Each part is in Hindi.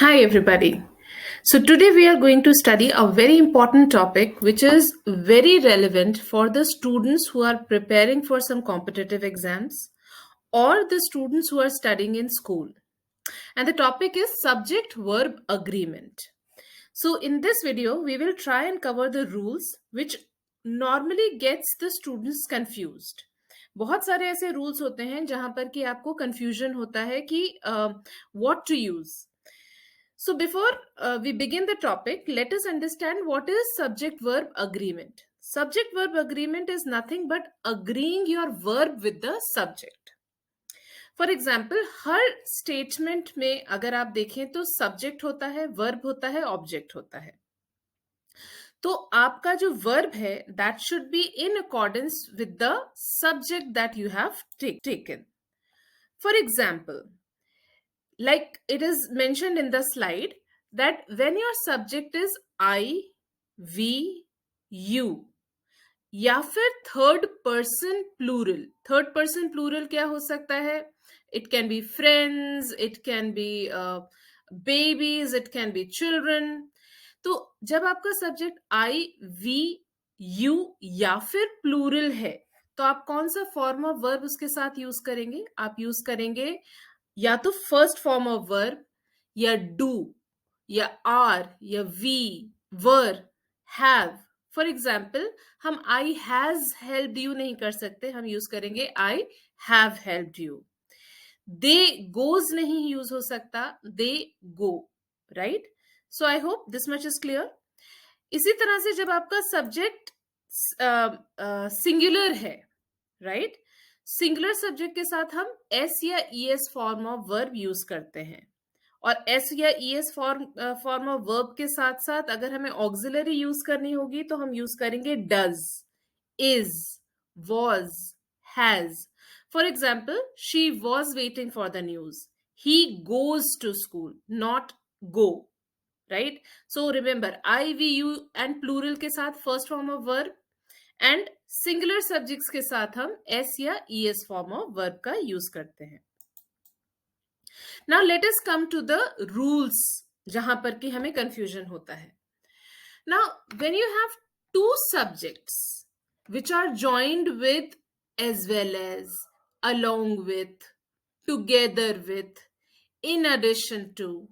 Hi, everybody. So, today we are going to study a very important topic which is very relevant for the students who are preparing for some competitive exams or the students who are studying in school. And the topic is subject verb agreement. So, in this video, we will try and cover the rules which normally gets the students confused. बहुत सारे ऐसे रूल्स होते हैं जहां पर कि आपको कंफ्यूजन होता है कि what to use. So, before we begin the topic, let us understand what is subject verb agreement. Subject verb agreement is nothing but agreeing your verb with the subject. For example her statement में अगर आप देखें तो सब्जेक्ट होता है, वर्ब होता है, ऑब्जेक्ट होता है. तो आपका जो वर्ब है that should be in accordance with the subject that you have taken. For example, like it is mentioned in the slide, that when your subject is I, we, you, या फिर थर्ड पर्सन प्लूरल क्या हो सकता है? It can be friends, it can be babies, it can be children. तो जब आपका सब्जेक्ट आई, वी, यू या फिर प्लूरल है तो आप कौन सा फॉर्म ऑफ वर्ब उसके साथ यूज करेंगे? आप यूज करेंगे या तो फर्स्ट फॉर्म ऑफ वर्ब, या डू, या आर, या we, were, have. For example, हम आई हैज हेल्प्ड यू नहीं कर सकते, हम यूज करेंगे I have helped you. They goes नहीं यूज हो सकता, they go. Right? So I hope this much is clear. इसी तरह से जब आपका सब्जेक्ट सिंगुलर है, राइट, सिंगुलर सब्जेक्ट के साथ हम एस या ES form of verb use करते हैं. और एस या ईएस फॉर्म ऑफ वर्ब के साथ साथ अगर हमें ऑक्सिलरी यूज करनी होगी तो हम यूज करेंगे does, is, was, has. For example, she was waiting for the news. He goes to school, not go. Right? So remember, I, we, you and plural के साथ first form of verb, and singular subjects के साथ हम एस या ईएस फॉर्म ऑफ वर्ब का यूज करते हैं. Now let us come to the rules जहां पर कि हमें कंफ्यूजन होता है. Now when you have to subjects which are joined with, as well as, along with, together with, in addition to,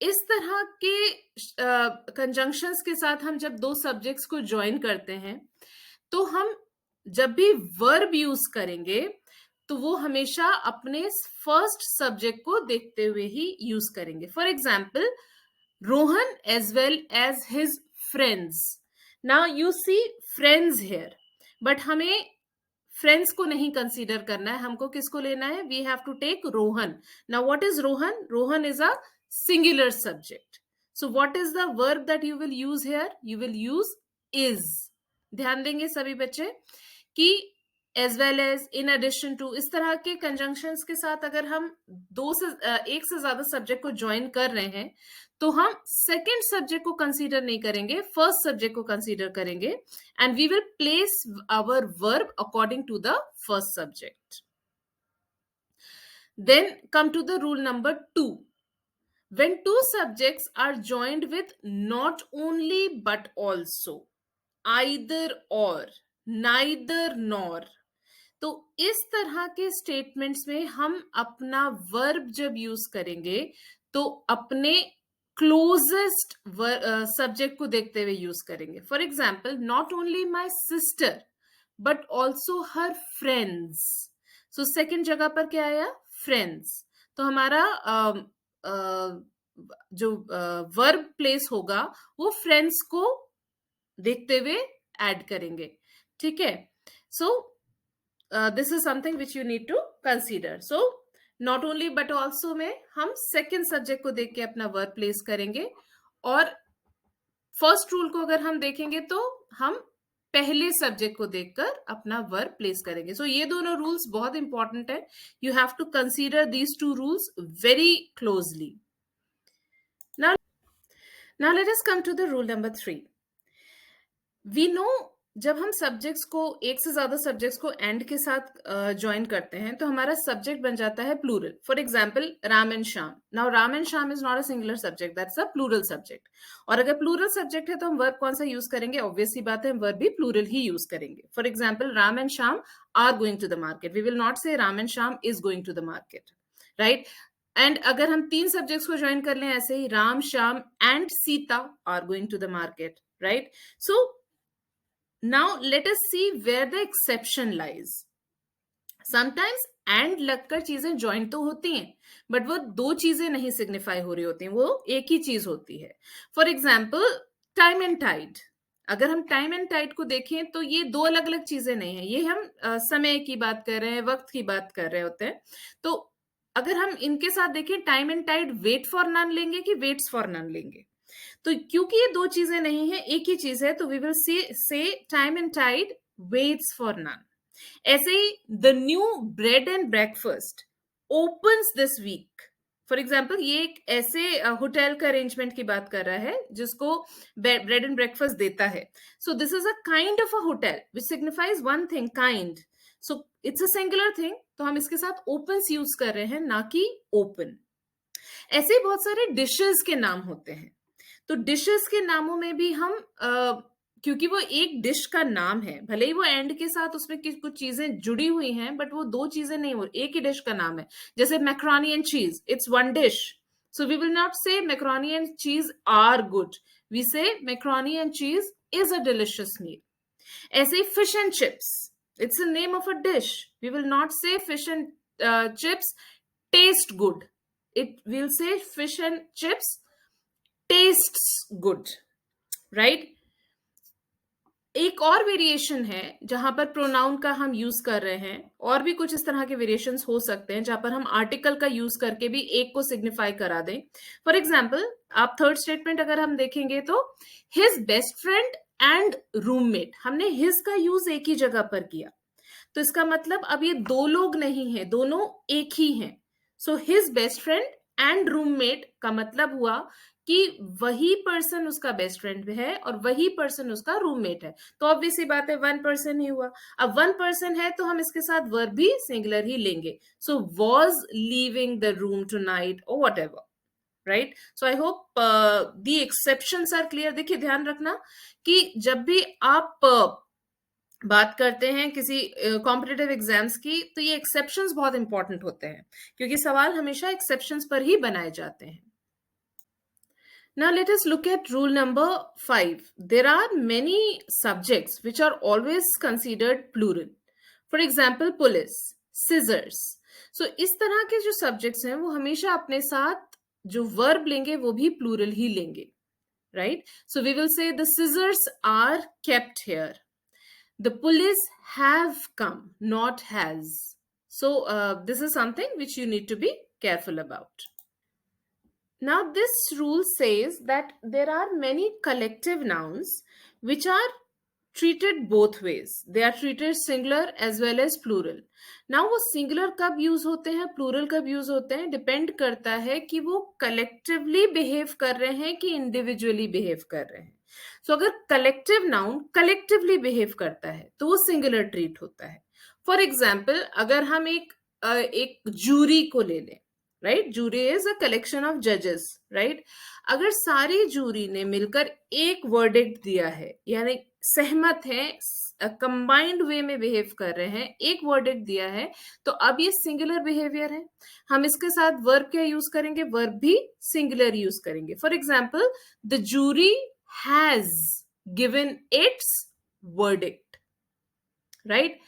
इस तरह के कंजंक्शंस के साथ हम जब दो सब्जेक्ट्स को ज्वाइन करते हैं तो हम जब भी वर्ब यूज करेंगे तो वो हमेशा अपने फर्स्ट सब्जेक्ट को देखते हुए ही यूज करेंगे. For example, Rohan as well as his friends. Now you see friends here, but हमें फ्रेंड्स को नहीं कंसीडर करना है, हमको किसको लेना है? We have to take Rohan. Now what is Rohan? Rohan is a singular subject. So what is the verb that you will use here? You will use is. ध्यान देंगे सभी बच्चे कि as well as, in addition to, इस तरह के conjunctions के साथ अगर हम एक से ज्यादा सब्जेक्ट को ज्वाइन कर रहे हैं तो हम सेकेंड सब्जेक्ट को कंसीडर नहीं करेंगे, फर्स्ट सब्जेक्ट को कंसीडर करेंगे, and we will place our verb according to the first subject. Then come to the rule number 2. When two subjects are joined with not only but also, either or, neither nor, तो इस तरह के स्टेटमेंट्स में हम अपना वर्ब जब यूज करेंगे तो अपने क्लोजेस्ट सब्जेक्ट को देखते हुए यूज करेंगे. For example, not only my sister but also her friends. So second जगह पर क्या आया? फ्रेंड्स. तो हमारा जो वर्ब प्लेस होगा वो फ्रेंड्स को देखते हुए ऐड करेंगे. ठीक है? So this is something which you need to consider. So not only but also में हम सेकेंड सब्जेक्ट को देख के अपना वर्ब प्लेस करेंगे, और फर्स्ट रूल को अगर हम देखेंगे तो हम पहले सब्जेक्ट को देखकर अपना वर्ब प्लेस करेंगे. सो ये दोनों रूल्स बहुत इंपॉर्टेंट है. You have to consider these two rules very closely. Now let us come to the rule number 3. We know जब हम सब्जेक्ट्स को एक से ज्यादा सब्जेक्ट्स को एंड के साथ ज्वाइन करते हैं तो हमारा सब्जेक्ट बन जाता है plural. For example Ram and Shyam. Now Ram and Shyam is not a singular subject, that's a plural subject. और अगर प्लूरल सब्जेक्ट है तो हम वर्ब कौन सा यूज करेंगे? ऑब्वियस सी बात है, हम वर्ब भी प्लूरल ही यूज करेंगे. For example Ram and Shyam are going to the market. We will not say Ram and Shyam is going to the market, right? And अगर हम तीन सब्जेक्ट्स को ज्वाइन कर लें ऐसे ही, Ram Shyam and Sita are going to the market, right? So now let us see where the exception lies. Sometimes and लगकर चीजें ज्वाइन तो होती हैं, बट वो दो चीजें नहीं सिग्निफाई हो रही होती हैं, वो एक ही चीज होती है. For example time and tide. अगर हम टाइम एंड टाइड को देखें तो ये दो अलग अलग चीजें नहीं है. ये हम समय की बात कर रहे हैं, वक्त की बात कर रहे होते हैं. तो अगर हम इनके साथ देखें, time and tide wait for none लेंगे कि वेट्स फॉर नन लेंगे? तो क्योंकि ये दो चीजें नहीं है, एक ही चीज है, तो we will say time and tide waits for none. ऐसे ही the new bread and breakfast opens this week. For example ये एक ऐसे होटल का अरेंजमेंट की बात कर रहा है जिसको ब्रेड एंड ब्रेकफास्ट देता है. So this is a kind of a hotel which signifies one thing, kind. So it's a singular thing, तो हम इसके साथ ओपन्स यूज कर रहे हैं, ना कि ओपन. ऐसे ही बहुत सारे डिशेस के नाम होते हैं. तो डिशेस के नामों में भी हम क्योंकि वो एक डिश का नाम है, भले ही वो एंड के साथ उसमें कुछ चीजें जुड़ी हुई हैं, बट वो दो चीजें नहीं, वो एक ही डिश का नाम है. जैसे macaroni and cheese, it's one dish. So we will not say macaroni and cheese are good, we say macaroni and cheese is a delicious meal. ऐसे ही fish and chips, it's a name of a dish. We will not say fish and chips taste good. It will say fish and chips tastes good, right? एक और वेरिएशन है जहां पर प्रोनाउन का हम यूज कर रहे हैं, और भी कुछ इस तरह के वेरिएशंस हो सकते हैं जहां पर हम आर्टिकल का यूज करके भी एक को सिग्निफाई करा दें. फॉर एग्जाम्पल आप थर्ड स्टेटमेंट अगर हम देखेंगे तो his best friend and roommate, हमने हिज का यूज एक ही जगह पर किया, तो इसका मतलब अब ये दो लोग नहीं है, दोनों एक ही हैं. So his best friend and roommate का मतलब हुआ कि वही पर्सन उसका बेस्ट फ्रेंड है और वही पर्सन उसका रूममेट है. तो ऑब्वियस सी बात है, वन पर्सन ही हुआ. अब वन पर्सन है तो हम इसके साथ वर्ब भी सिंगुलर ही लेंगे. So was leaving the room tonight और whatever, right? So I hope the exceptions are clear. देखिए ध्यान रखना कि जब भी आप बात करते हैं किसी कॉम्पिटिटिव एग्जाम्स की, तो ये एक्सेप्शंस बहुत इंपॉर्टेंट होते हैं, क्योंकि सवाल हमेशा एक्सेप्शंस पर ही बनाए जाते हैं. Now let us look at rule number 5. There are many subjects which are always considered plural. For example, police, scissors. So इस तरह के जो subjects हैं वो हमेशा अपने साथ जो verb लेंगे वो भी plural ही लेंगे, right? So we will say the scissors are kept here. The police have come, not has. So this is something which you need to be careful about. Now, this rule says that there are many collective nouns which are treated both ways. They are treated singular as well as plural. Now, वो singular कब use होते हैं, plural कब use होते हैं, depend करता है कि वो collectively behave कर रहे हैं कि individually behave कर रहे हैं. So, अगर collective noun collectively behave करता है तो वो singular treat होता है. For example, अगर हम एक jury को ले लें, right? Jury is a collection of जजेस, राइट? अगर सारी जूरी ने मिलकर एक वर्डिक्ट दिया है, यानी सहमत है, कंबाइंड वे में बिहेव कर रहे हैं, एक वर्डिक्ट दिया है, तो अब ये सिंगुलर बिहेवियर है. हम इसके साथ वर्ब क्या यूज करेंगे? वर्ब भी सिंगुलर यूज करेंगे. For example the jury has given its verdict, right?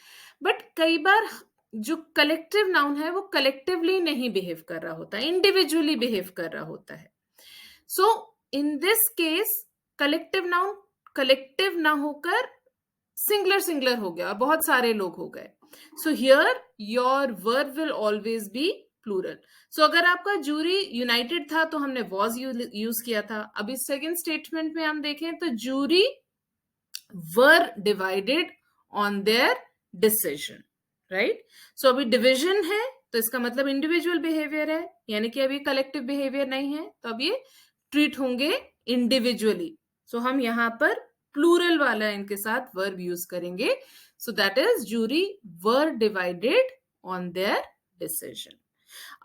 But कई बार जो कलेक्टिव नाउन है वो कलेक्टिवली नहीं बिहेव कर रहा होता, इंडिविजुअली बिहेव कर रहा होता है. So in this case collective noun collective ना होकर सिंगुलर सिंगुलर हो गया, बहुत सारे लोग हो गए. So here your verb will always be plural. So अगर आपका जूरी यूनाइटेड था तो हमने वॉज यूज किया था. अभी सेकेंड स्टेटमेंट में हम देखें तो jury were divided on their decision, right? So अभी डिवीजन है तो इसका मतलब इंडिविजुअल बिहेवियर है, यानी कि अभी कलेक्टिव बिहेवियर नहीं है, तो अब ये ट्रीट होंगे इंडिविजुअली. सो हम यहां पर प्लूरल वाला इनके साथ वर्ब यूज करेंगे. सो दैट इज जुरी वर डिवाइडेड ऑन देयर डिसीजन.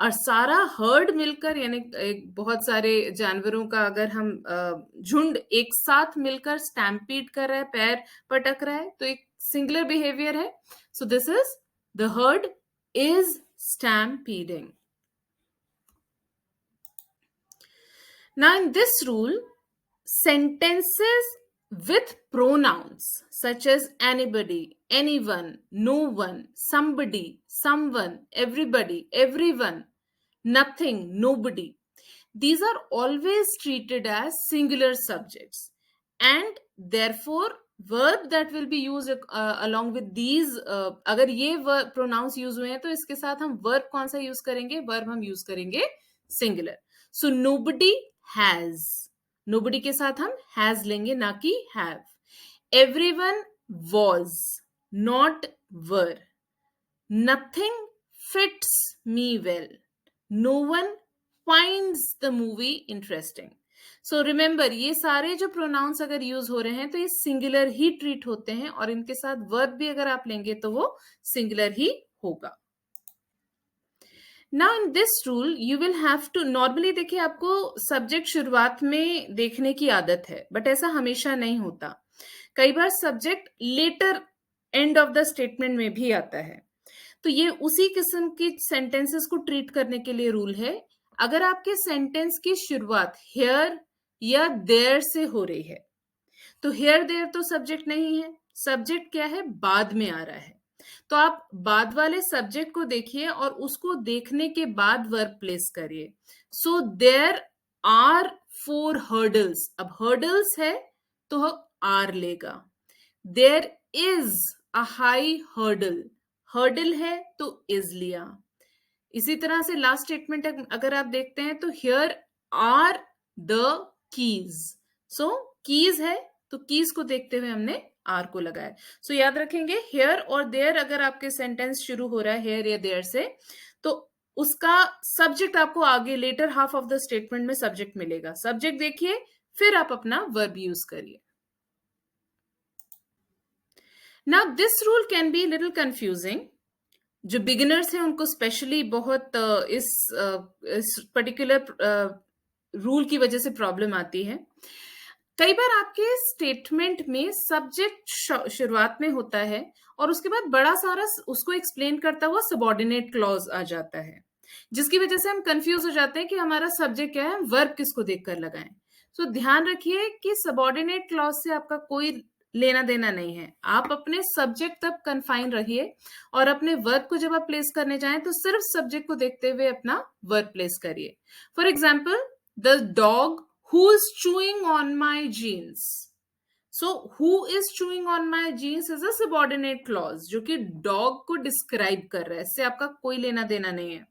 और सारा हर्ड मिलकर यानी एक बहुत सारे जानवरों का अगर हम झुंड एक साथ मिलकर स्टैम्पीड कर रहा है, पैर पटक रहा है, तो एक सिंगुलर बिहेवियर है. So this is the heard is stampeding. Now in this rule, sentences with pronouns such as anybody, anyone, no one, somebody, someone, everybody, everyone, nothing, nobody, these are always treated as singular subjects, and therefore verb that will be used along with these, अगर ये pronouns use हुए हैं तो इसके साथ हम verb कौन सा use करेंगे? verb हम use करेंगे singular. So nobody has, nobody के साथ हम has लेंगे ना कि have. Everyone was, not were. Nothing fits me well. No one finds the movie interesting. So remember, ये सारे जो pronouns अगर यूज हो रहे हैं तो ये सिंगुलर ही ट्रीट होते हैं, और इनके साथ वर्ब भी अगर आप लेंगे तो वो सिंगुलर ही होगा. Now in this rule you will have to, normally देखिए आपको सब्जेक्ट शुरुआत में देखने की आदत है, बट ऐसा हमेशा नहीं होता. कई बार subject later end of the statement में भी आता है. तो ये उसी किस्म की सेंटेंसेस को ट्रीट करने के लिए रूल है. अगर आपके सेंटेंस की शुरुआत हियर या देयर से हो रही है तो हियर देयर तो सब्जेक्ट नहीं है, सब्जेक्ट क्या है? बाद में आ रहा है. तो आप बाद वाले सब्जेक्ट को देखिए और उसको देखने के बाद वर्ब प्लेस करिए. So there are 4 hurdles. अब हर्डल्स है तो आर लेगा. There is a high hurdle, hurdle है तो इज लिया. इसी तरह से लास्ट स्टेटमेंट अगर आप देखते हैं तो here are the keys. So keys है तो कीज को देखते हुए हमने आर को लगाया. सो याद रखेंगे, हियर और देयर अगर आपके सेंटेंस शुरू हो रहा है हियर या देयर से तो उसका सब्जेक्ट आपको आगे latter half of the statement में सब्जेक्ट मिलेगा. सब्जेक्ट देखिए फिर आप अपना वर्ब यूज करिए. Now this rule can be a little confusing. जो बिगिनर्स हैं उनको स्पेशली बहुत इस पर्टिकुलर रूल की वजह से प्रॉब्लम आती है. कई बार आपके स्टेटमेंट में सब्जेक्ट शुरुआत में होता है और उसके बाद बड़ा सारा उसको एक्सप्लेन करता हुआ सबऑर्डिनेट क्लॉज आ जाता है, जिसकी वजह से हम कंफ्यूज हो जाते हैं कि हमारा सब्जेक्ट क्या है, वर्ब किसको देखकर लगाएं. तो ध्यान रखिए कि सबऑर्डिनेट क्लॉज से आपका कोई लेना देना नहीं है. आप अपने सब्जेक्ट तक कन्फाइन रहिए और अपने वर्ब को जब आप प्लेस करने जाएं तो सिर्फ सब्जेक्ट को देखते हुए अपना वर्ब प्लेस करिए. For example, the dog who is chewing on my jeans. So who is chewing on my jeans is a subordinate clause जो कि dog को describe कर रहा है. इससे आपका कोई लेना देना नहीं है.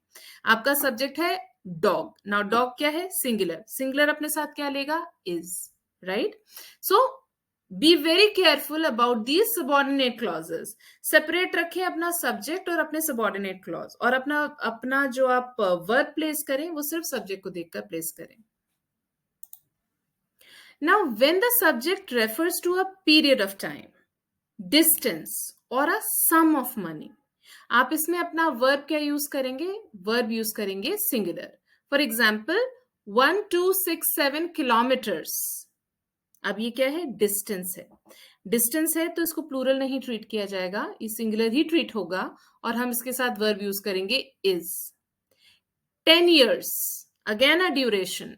आपका सब्जेक्ट है dog. Now dog क्या है? सिंगुलर. सिंगुलर अपने साथ क्या लेगा? is. Right? So be very careful about these subordinate clauses. Separate रखें अपना सब्जेक्ट और अपने subordinate clause, और अपना जो आप वर्ब प्लेस करें वो सिर्फ सब्जेक्ट को देखकर प्लेस करें. Now, when the subject refers to a period of time, distance or a sum of money, आप इसमें अपना verb क्या यूज करेंगे? verb यूज करेंगे singular. For example, 1267 kilometers. अब ये क्या है? distance है. distance है तो इसको plural नहीं ट्रीट किया जाएगा, ये singular ही ट्रीट होगा और हम इसके साथ verb यूज करेंगे is. 10 years, again a duration.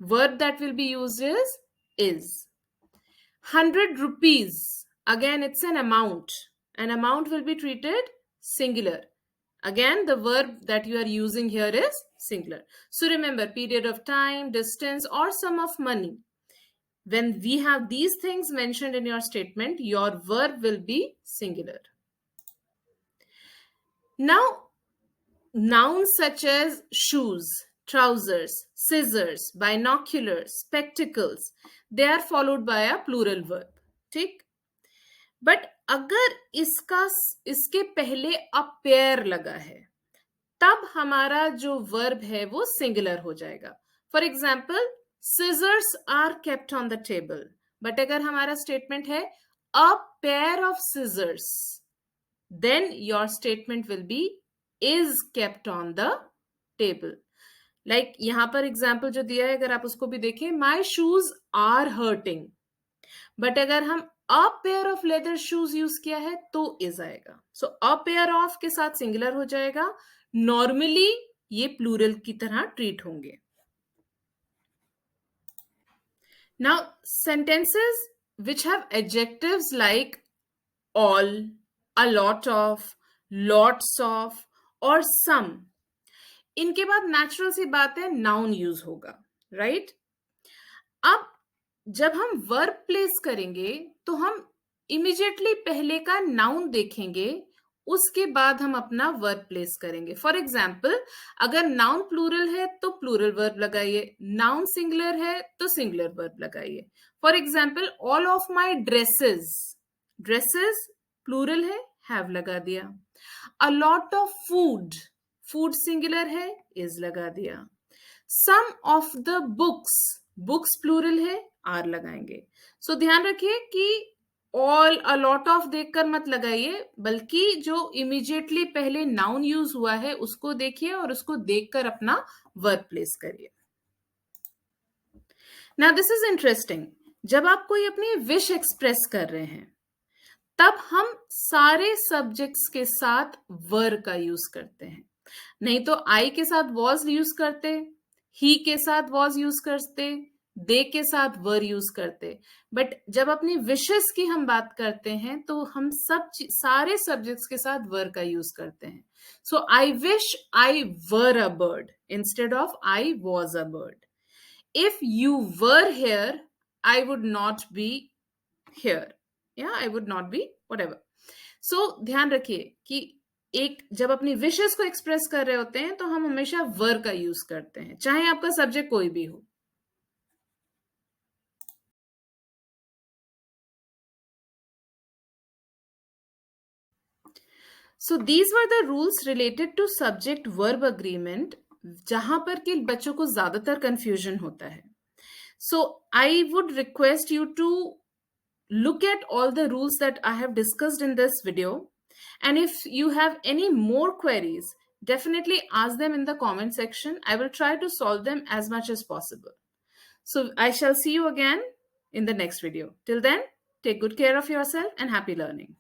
Verb that will be used is. 100 rupees, again it's an amount. An amount will be treated singular. Again the verb that you are using here is singular. So remember, period of time, distance or sum of money. When we have these things mentioned in your statement, your verb will be singular. Now nouns such as shoes, trousers, scissors, binoculars, spectacles, they are followed by a plural verb. ठीक? बट अगर इसके पहले अ पेयर लगा है तब हमारा जो वर्ब है वो सिंगुलर हो जाएगा. For example, scissors are kept on the table. But अगर हमारा स्टेटमेंट है a pair of scissors, then your statement will be is kept on the table. Like यहां पर एग्जाम्पल जो दिया है, अगर आप उसको भी देखें, my shoes are hurting. But अगर हम a pair of leather shoes use किया है तो इज आएगा. सो अ पेयर ऑफ के साथ सिंगुलर हो जाएगा. नॉर्मली ये प्लूरल की तरह ट्रीट होंगे. Now sentences which have adjectives like all, a lot of, lots of और some, इनके बाद नेचुरल सी बात है नाउन यूज होगा, राइट? अब जब हम वर्ब प्लेस करेंगे तो हम इमिडिएटली पहले का नाउन देखेंगे, उसके बाद हम अपना वर्ब प्लेस करेंगे. फॉर एग्जाम्पल, अगर नाउन प्लूरल है तो प्लूरल वर्ब लगाइए, नाउन सिंगुलर है तो सिंगुलर वर्ब लगाइए. For example, all of my dresses, dresses plural है, हैव लगा दिया. A lot of food, food singular है, इज लगा दिया. Some of the books, books plural है, आर लगाएंगे. सो ध्यान रखिए कि ऑल, अ लॉट ऑफ देखकर मत लगाइए, बल्कि जो इमीडिएटली पहले नाउन यूज हुआ है उसको देखिए और उसको देखकर अपना वर्ब प्लेस करिए. Now this is interesting. जब आप कोई अपनी विश एक्सप्रेस कर रहे हैं तब हम सारे सब्जेक्ट्स के साथ वर का यूज करते हैं. नहीं तो आई के साथ वॉज यूज करते, ही के साथ वॉज यूज करते, दे के साथ वर यूज करते. बट जब अपनी विशेस की हम बात करते हैं तो हम सारे सब्जेक्ट्स के साथ वर का यूज करते हैं. So I wish I were a bird instead of I was a bird. If you were here I would not be here, या I would not be whatever. So ध्यान रखिए कि एक जब अपनी विशेस को एक्सप्रेस कर रहे होते हैं तो हम हमेशा वर का यूज करते हैं, चाहे आपका सब्जेक्ट कोई भी हो. So these were the rules related to subject verb agreement, जहां पर कि बच्चों को ज्यादातर कंफ्यूजन होता है. So I would request you to look at all the rules that I have discussed in this video. And if you have any more queries, definitely ask them in the comment section. I will try to solve them as much as possible. So I shall see you again in the next video. Till then, take good care of yourself and happy learning.